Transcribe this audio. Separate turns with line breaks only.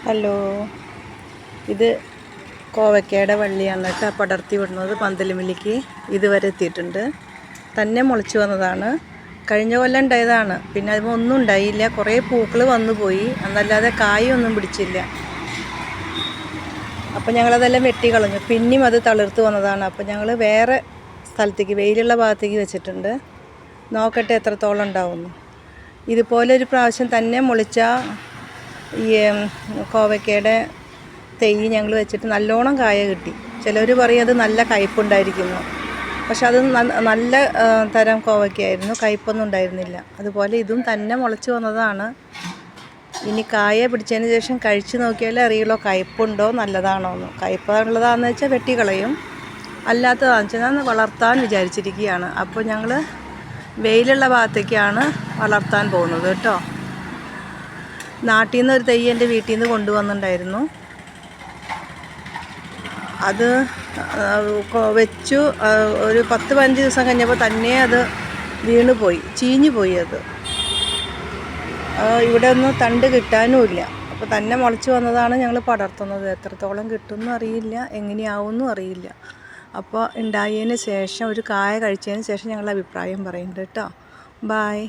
Hello, ഇത് കോവയ്ക്കയുടെ വള്ളിയാണ് കേട്ടോ പടർത്തി വിടുന്നത്. പന്തലുമില്ലിക്ക് ഇതുവരെ എത്തിയിട്ടുണ്ട്. തന്നെ മുളച്ചു വന്നതാണ്. കഴിഞ്ഞ കൊല്ലം ഉണ്ടായതാണ്. പിന്നെ അതിന് ഒന്നും ഉണ്ടായില്ല. കുറേ പൂക്കൾ വന്നു പോയി, എന്നല്ലാതെ കായൊന്നും പിടിച്ചില്ല. അപ്പം ഞങ്ങളതെല്ലാം വെട്ടിക്കളഞ്ഞു. പിന്നെയും അത് തളിർത്ത് വന്നതാണ്. അപ്പം ഞങ്ങൾ വേറെ സ്ഥലത്തേക്ക്, വെയിലുള്ള ഭാഗത്തേക്ക് വെച്ചിട്ടുണ്ട്. നോക്കട്ടെ എത്രത്തോളം ഉണ്ടാവുന്നു. ഇതുപോലെ ഒരു പ്രാവശ്യം തന്നെ മുളിച്ച ഈ കോവയ്ക്കയുടെ തൈ ഞങ്ങൾ വെച്ചിട്ട് നല്ലോണം കായ കിട്ടി. ചിലർ പറയും അത് നല്ല കയ്പുണ്ടായിരിക്കുന്നു. പക്ഷെ അത് നല്ല തരം കോവയ്ക്കായിരുന്നു, കയ്പൊന്നും ഉണ്ടായിരുന്നില്ല. അതുപോലെ ഇതും തന്നെ മുളച്ച് വന്നതാണ്. ഇനി കായ പിടിച്ചതിന് ശേഷം കഴിച്ച് നോക്കിയാലേ അറിയുള്ളൂ കയ്പുണ്ടോ നല്ലതാണോ എന്ന്. കയ്പുള്ളതാണെന്ന് വെച്ചാൽ വെട്ടിക്കളയും, അല്ലാത്തതാണെന്ന് വെച്ചാൽ ഞാൻ വളർത്താൻ വിചാരിച്ചിരിക്കുകയാണ്. അപ്പോൾ ഞങ്ങൾ വെയിലുള്ള ഭാഗത്തേക്കാണ് വളർത്താൻ പോകുന്നത് കേട്ടോ. നാട്ടിൽ നിന്ന് ഒരു തൈ എൻ്റെ വീട്ടിൽ നിന്ന് കൊണ്ടുവന്നിട്ടുണ്ടായിരുന്നു. അത് വെച്ചു ഒരു 10-15 ദിവസം കഴിഞ്ഞപ്പോൾ തന്നെ അത് വീണുപോയി, ചീഞ്ഞു പോയി. അത് ഇവിടെ ഒന്നും തണ്ട് കിട്ടാനുമില്ല. അപ്പോൾ തന്നെ മുളച്ച് വന്നതാണ് ഞങ്ങൾ പടർത്തുന്നത്. എത്രത്തോളം കിട്ടുമെന്നും അറിയില്ല, എങ്ങനെയാവുമെന്നും അറിയില്ല. അപ്പോൾ ഉണ്ടായതിന് ശേഷം, ഒരു കായ കഴിച്ചതിന് ശേഷം ഞങ്ങൾ അഭിപ്രായം പറയുന്നുണ്ട് കേട്ടോ. ബായ്.